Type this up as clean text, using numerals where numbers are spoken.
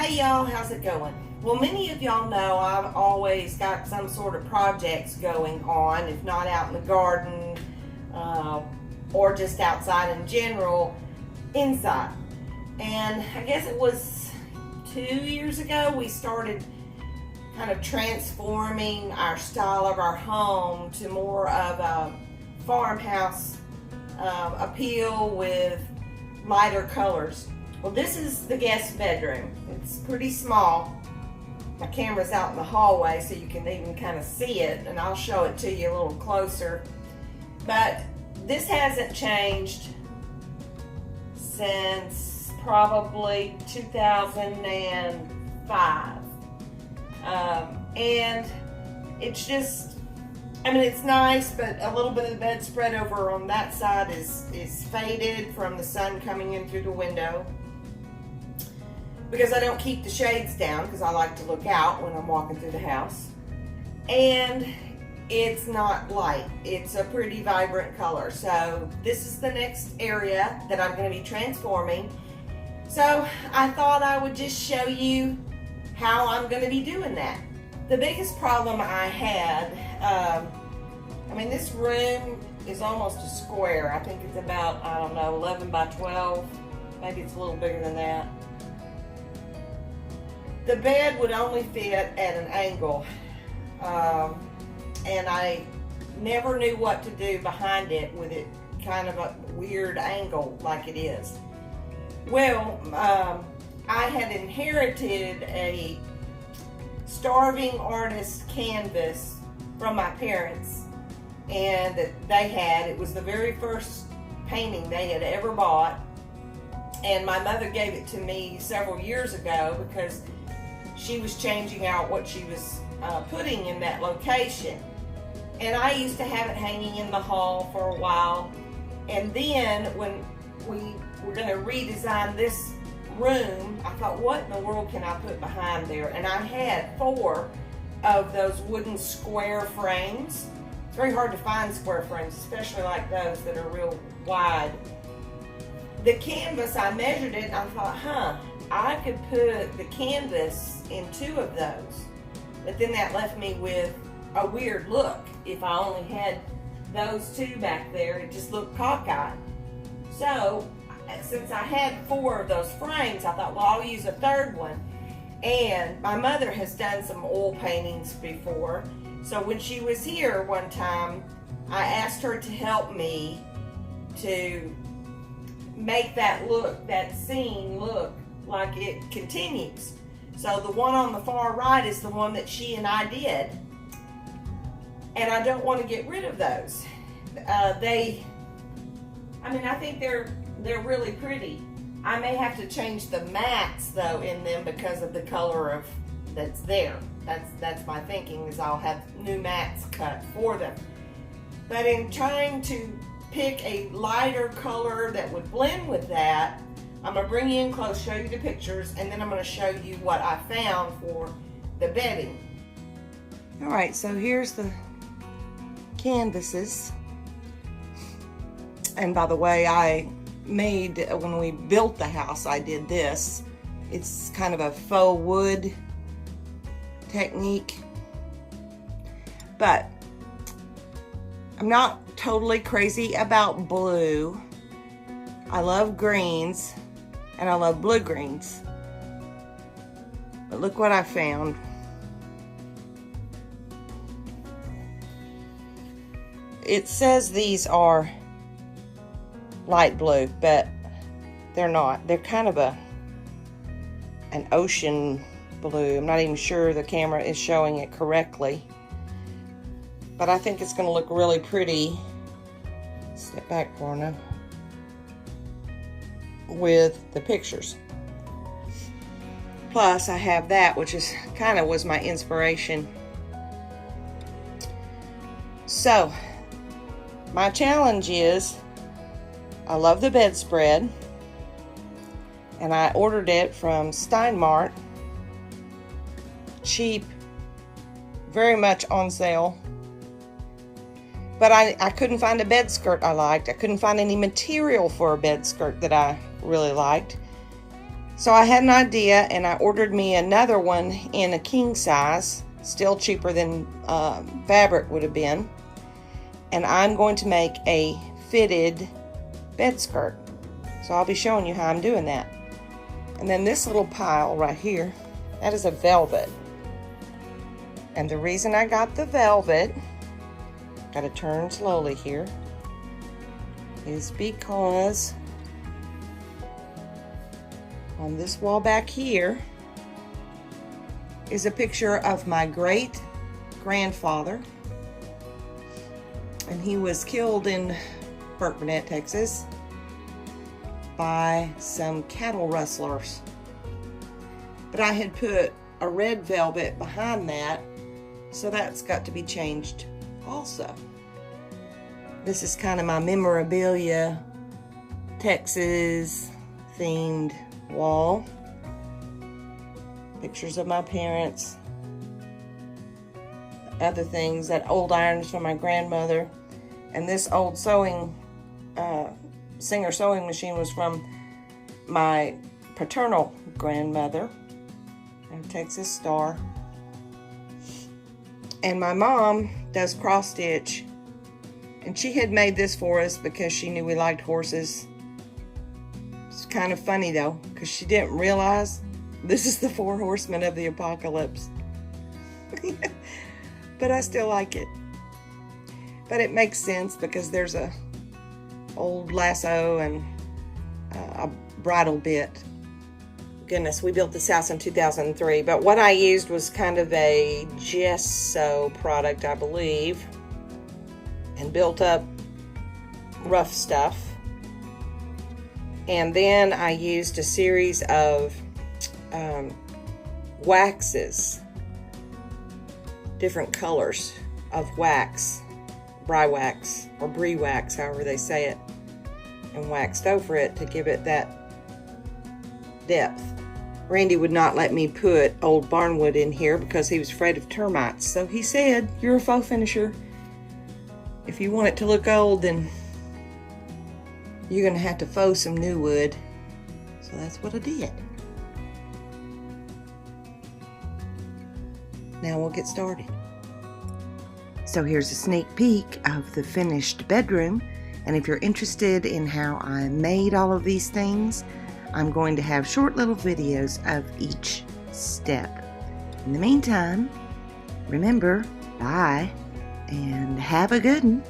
Hey y'all, how's it going? Well, many of y'all know I've always got some sort of projects going on, if not out in the garden or just outside in general, inside. And I guess it was 2 years ago we started kind of transforming our style of our home to more of a farmhouse appeal with lighter colors. Well, this is the guest bedroom. It's pretty small. My camera's out in the hallway so you can even kind of see it, and I'll show it to you a little closer. But this hasn't changed since probably 2005. And it's just, I mean, it's nice, but a little bit of the bedspread over on that side is faded from the sun coming in through the window. Because I don't keep the shades down because I like to look out when I'm walking through the house. And it's not light. It's a pretty vibrant color. So this is the next area that I'm going to be transforming. So I thought I would just show you how I'm going to be doing that. The biggest problem I had, I mean, this room is almost a square. I think it's about, I don't know, 11 by 12. Maybe it's a little bigger than that. The bed would only fit at an angle, and I never knew what to do behind it with it kind of a weird angle like it is. Well, I had inherited a starving artist canvas from my parents, and it was the very first painting they had ever bought, and my mother gave it to me several years ago because she was changing out what she was putting in that location. And I used to have it hanging in the hall for a while. And then when we were going to redesign this room, I thought, what in the world can I put behind there? And I had 4 of those wooden square frames. It's very hard to find square frames, especially like those that are real wide. The canvas, I measured it and I thought, I could put the canvas in 2 of those, but then that left me with a weird look. If I only had those 2 back there, it just looked cockeyed. So since I had 4 of those frames, I thought, well, I'll use a 3rd one. And my mother has done some oil paintings before, so when she was here one time, I asked her to help me to make that scene look like it continues. So the one on the far right is the one that she and I did. And I don't want to get rid of those. I think they're really pretty. I may have to change the mats though in them because of the color that's there. That's my thinking, is I'll have new mats cut for them. But in trying to pick a lighter color that would blend with that, I'm going to bring you in close, show you the pictures, and then I'm going to show you what I found for the bedding. Alright, so here's the canvases. And by the way, when we built the house, I did this. It's kind of a faux wood technique. But I'm not totally crazy about blue. I love greens. And I love blue greens. But look what I found. It says these are light blue, but they're not. They're kind of an ocean blue. I'm not even sure the camera is showing it correctly. But I think it's going to look really pretty. Step back for now. With the pictures. Plus I have that, which is kind of was my inspiration. So my challenge is, I love the bedspread, and I ordered it from Steinmart. Cheap, very much on sale. But I couldn't find a bed skirt I liked. I couldn't find any material for a bed skirt that I really liked. So I had an idea, and I ordered me another one in a king size, still cheaper than fabric would have been. And I'm going to make a fitted bed skirt. So I'll be showing you how I'm doing that. And then this little pile right here, that is a velvet. And the reason I got the velvet, gotta turn slowly here, is because on this wall back here is a picture of my great grandfather, and he was killed in Burkburnett, Texas by some cattle rustlers. But I had put a red velvet behind that, so that's got to be changed also. This is kind of my memorabilia Texas themed wall. Pictures of my parents, other things, that old irons from my grandmother, and this old sewing Singer sewing machine was from my paternal grandmother, a Texas Star. And my mom does cross stitch, and she had made this for us because she knew we liked horses. It's kind of funny though, because she didn't realize this is the 4 horsemen of the apocalypse. But I still like it. But it makes sense because there's a old lasso and a bridle bit. Goodness, we built this house in 2003, but what I used was kind of a gesso product, I believe, and built up rough stuff. And then I used a series of waxes, different colors of wax, brie wax or brie wax, however they say it, and waxed over it to give it that depth. Randy would not let me put old barnwood in here because he was afraid of termites. So he said, "You're a faux finisher. If you want it to look old, then you're gonna have to faux some new wood." So that's what I did. Now we'll get started. So here's a sneak peek of the finished bedroom. And if you're interested in how I made all of these things, I'm going to have short little videos of each step. In the meantime, remember, bye and have a good one.